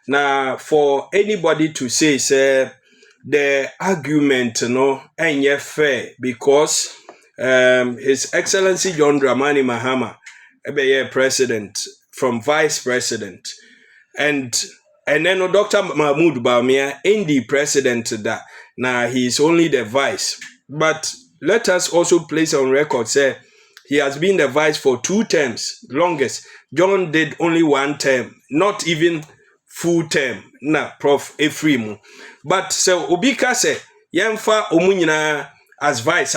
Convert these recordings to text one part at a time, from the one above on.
Now, for anybody to say, the argument, ain't yet fair because His Excellency John Dramani Mahama, president from vice president, and then Dr. Mahmoud Bawumia in the president that now he's only the vice. But let us also place on record, say he has been the vice for 2 terms, longest. John did only 1 term, not even full term. Prof Efrimu. But so Obika say yemfa omunyina as vice.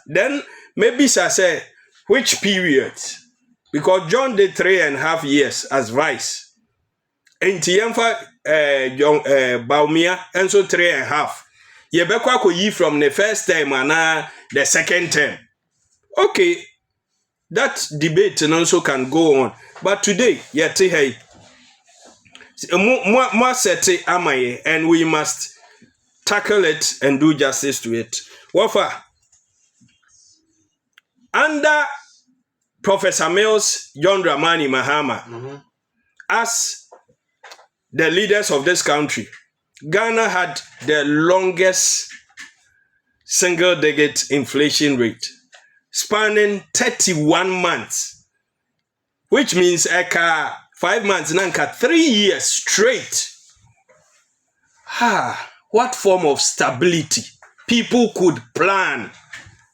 Then maybe say which period? Because John did 3.5 years as vice. Enti yemfa John Bawumia and so 3.5. Yebekwa ko yi from the first term and the second term. Okay, that debate also can go on. But today, hey, more seti amaye, and we must tackle it and do justice to it. Wafa, under Professor Mills, John Dramani Mahama, as the leaders of this country, Ghana had the longest single-digit inflation rate, spanning 31 months, which means 5 months, nanka 3 years straight. What form of stability people could plan?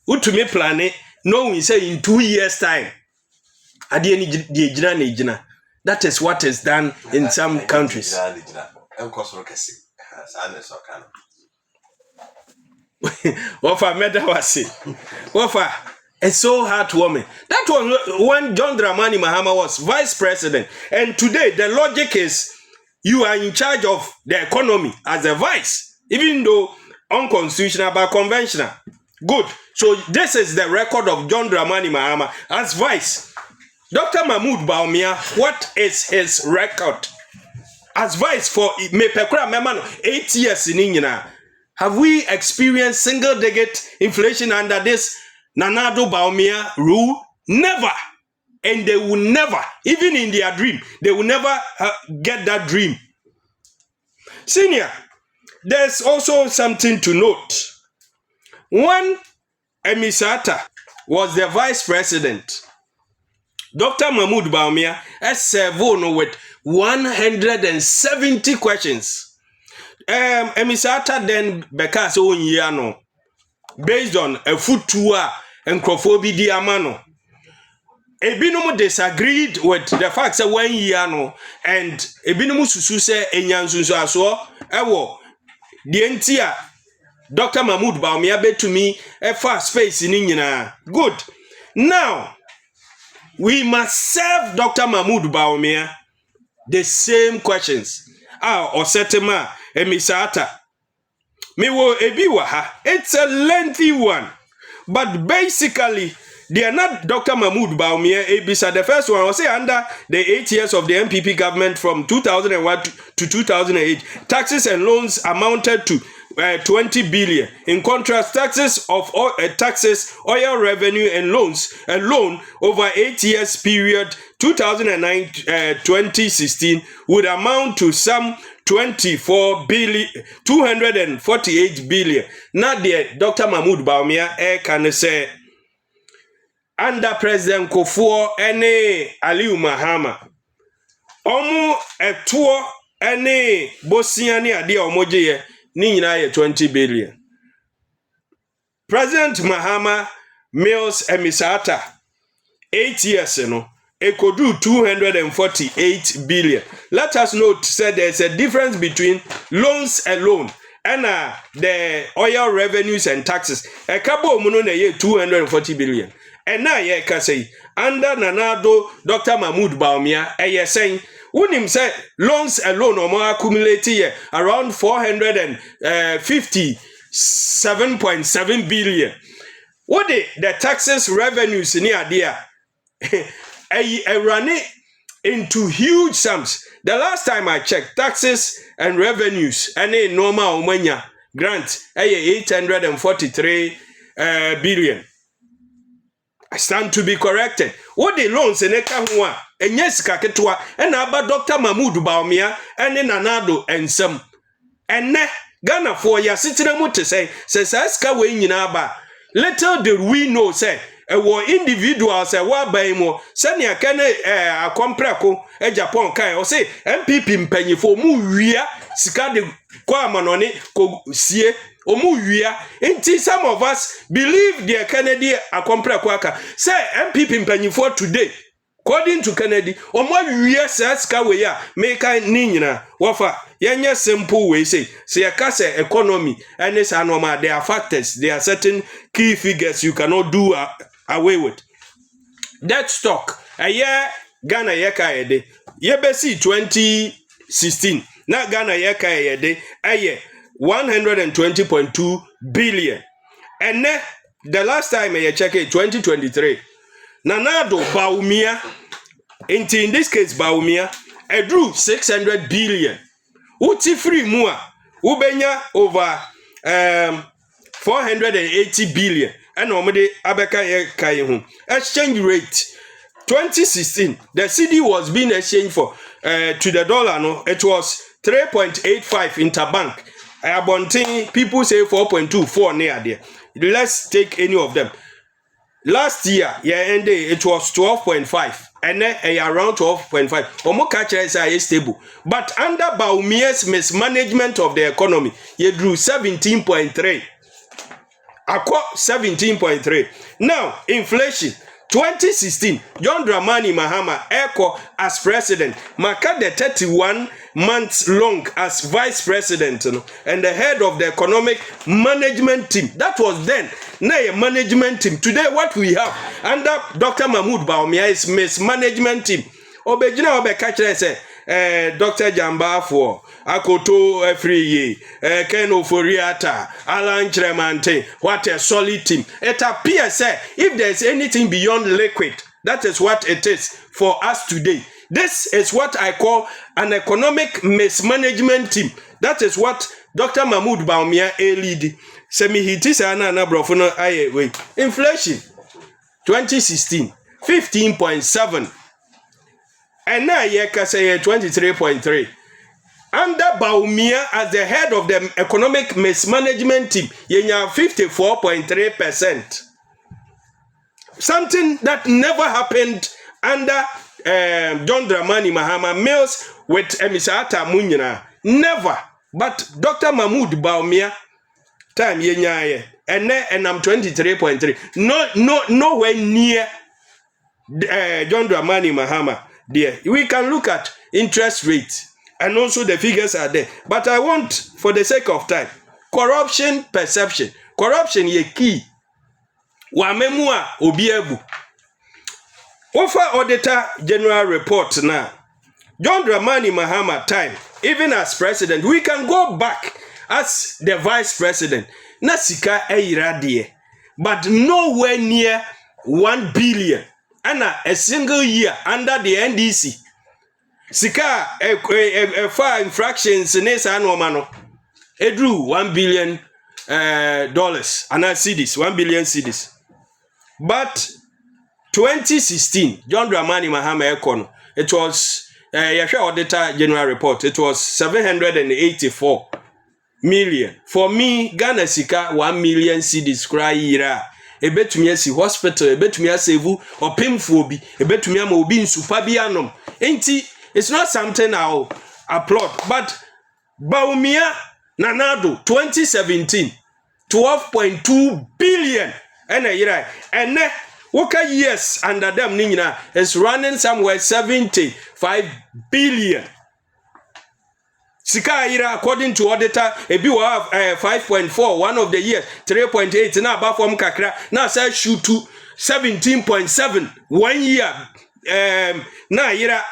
Who to me plan it? No, we say in 2 years' time. That is what is done in some countries. Wafa medawasi. Wafa, it's so heartwarming. That was when John Dramani Mahama was vice president. And today the logic is you are in charge of the economy as a vice, even though unconstitutional but conventional. Good. So this is the record of John Dramani Mahama as vice. Dr. Mahmoud Bawumia, what is his record as vice for 8 years in India? Have we experienced single-digit inflation under this Nanado Bawumia rule? Never. And they will never, even in their dream, they will never get that dream. Senior, there's also something to note. When Emisata was the vice president, Dr. Mahmoud Bawumia has served with 170 questions. Emisata then bekas own year based on a food tour and crofobia diamano. Ebinum disagreed with the fact that 1 year and Ebinum susu se enyansunso aso ewo the entire Dr. Mahmoud Bawumia bet to me a fast space in nyina. Good. Now we must serve Dr. Mahmoud Bawumia the same questions. Or setema Emisata. Mewo ebiwa ha. It's a lengthy one. But basically, they are not Dr. Mahmoud Bawumia Ebisa. The first one was say under the 8 years of the MPP government from 2001 to 2008, taxes and loans amounted to 20 billion. In contrast, taxes, oil revenue and loans alone over 8 years period 2009-2016 would amount to some 248 billion. Not there, Dr. Mahmoud Bawumia can say under President Kufuor ene Aliu Mahama omu etuo ene Bosiani ade omoje ni nyina ye 20 billion. President Mahama Mills Emisata 8 years it could do 248 billion. Let us note that there's a difference between loans alone and the oil revenues and taxes. A couple of money a year 240 billion. And now ye can say under Nanado Dr. Mahmoud Bawumia ye saying unim say loans alone or more accumulated around 457.7 billion. What the taxes revenues in here run it into huge sums. The last time I checked, taxes and revenues any normal umanya grant 843 billion. I stand to be corrected. What the loans in Eka enye sika ketwa ena aba Dr. Mahmoud Bawumia ene Nanado ensem ene Ghana for ya sitire mu te say sika we nyina aba little did we know say ewo individuals wa ban mo se ne aka ne akompreko Japan kai o say MPP mpanyifo mu wia sika de kwa manone ko sie omu wia nti some of us believe the Kennedy akompreko aka say MPP mpanyifo today according to Kennedy omo wia sika we ya make ni nyina wafa yenye simple way say ya kase economy and this normal there are factors, there are certain key figures you cannot do away with. That stock a year Ghana yeka yede yebesi 2016 na Ghana yeka yede aye 120.2 billion and the last time I check it 2023 Nanado Bawumia in this case Bawumia I drew 600 billion uti free mua ubenya over 480 billion and omede abeka ye kai hu exchange rate 2016 the CD was being exchanged for to the dollar no it was 3.85 interbank abontin people say 4.24 near there. Let's take any of them. Last year ended it was 12.5 and then around 12.5 omo catch is stable but under Bawumia's mismanagement of the economy you drew 17.3 akwa 17.3 now inflation 2016 John Dramani Mahama Eko as president maka the 31 months long as vice president and the head of the economic management team. That was then now a management team. Today what we have under Dr. Mahmoud Bawumia is mismanagement team. Obejina obekachire say Dr. Jamba for Akoto Afriye, Ken Oforiata, Alan Tremante, what a solid team. It appears if there's anything beyond liquid, that is what it is for us today. This is what I call an economic mismanagement team. That is what Dr. Mahmoud Bawumia lead. Semi-hitis na brofono aye way. Inflation 2016 15.7 and now ye can say 23.3. Under Bawumia as the head of the economic mismanagement team, ye 54.3%. Something that never happened under John Dramani Mahama Mills with Emisata Munyana. Never. But Dr. Mahmoud Bawumia time ye nyaye and I'm 23.3. Nowhere near John Dramani Mahama. There. We can look at interest rate and also the figures are there. But I want, for the sake of time, corruption perception. Corruption ye key. Wa memua obiebu. Offer Auditor General report now. John Dramani Mahama time, even as president, we can go back as the vice president. Nasika eiradie, but nowhere near 1 billion. And a single year under the NDC. Sika far infractions nesa anomano. It drew $1 billion dollars and cedis, 1 billion cedis. But 2016, John Dramani Mahama Ekono, it was Yahweh Auditor General Report, it was 784 million. For me, Ghana Sika 1 million cedis cry ira. Ebetumi asi hospital, ebetumi asevu opemfo bi, ebetumi ama obi nsupa bi anom. Enti it's not something I'll applaud, but Bawumia Nanado 2017 12.2 billion and a year and Woka years under them Nina is running somewhere 75 billion. Sika ira according to auditor ebi will have 5.4 one of the years 3.8 now above from kakra now say shoot to 17.7 1 year na ira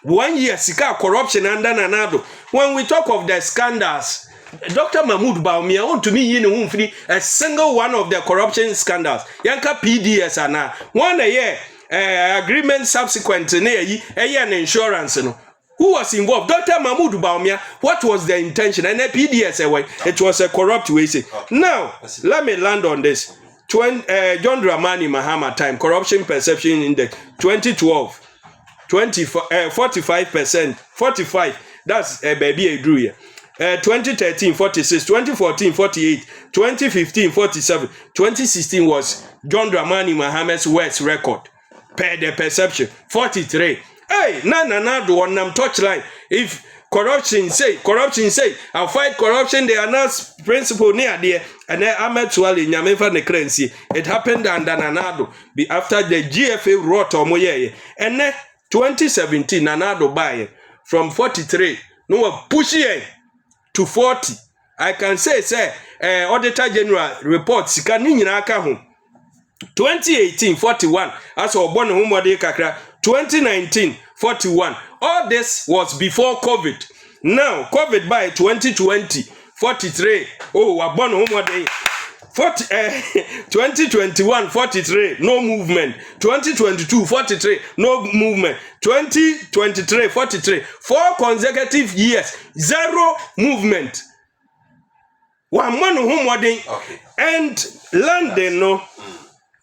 1 year sika corruption under Nanado. When we talk of the scandals, Dr. Mahmoud Bawumia want to me yin free a single one of the corruption scandals yanka PDS ana one a year agreement subsequent na an insurance no. Who was involved? Dr. Mahmoud Bawumia. What was the intention? And the PDS away. It was a corrupt way. Now, let me land on this. John Dramani Mahama time corruption perception index 2012 45%, 45. That's baby I drew here. 2013 46, 2014 48, 2015 47, 2016 was John Dramani Mahama's worst record per the perception 43. Hey, na do on touchline. If corruption say, I'll fight corruption. They announce principle near there, and then I'm actually Nyamefa the currency. It happened under Nanado after the GFA wrote Omoye, and then 2017 Nanado buy from 43. No pushing to 40. I can say, Auditor General report sika ni nyina aka ho. 2018 41 as Obono Humode kakra. 2019 41. All this was before COVID. Now COVID by 2020 43. Oh, Obono Humode 2021 43, no movement. 2022 43, no movement. 2023 43, 4 consecutive years, 0 movement. One man whom okay. And London no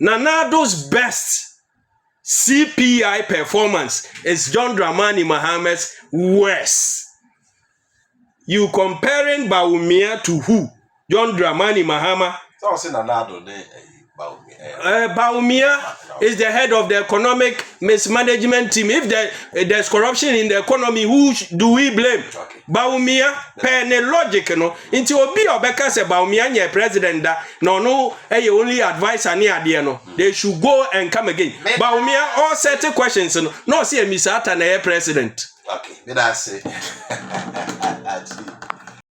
Nanado's best CPI performance is John Dramani Mahama's worst. You comparing Bawumia to who? John Dramani Mahama. Bawumia is the head of the economic mismanagement team. If there's corruption in the economy, who do we blame? Okay. Bawumia, penny logic, no. Into obi obeka se Bawumia nye president da no only advisor ni ade no. They should go and come again. Bawumia all certain questions no see Mr. Ata na president. Okay, that's it.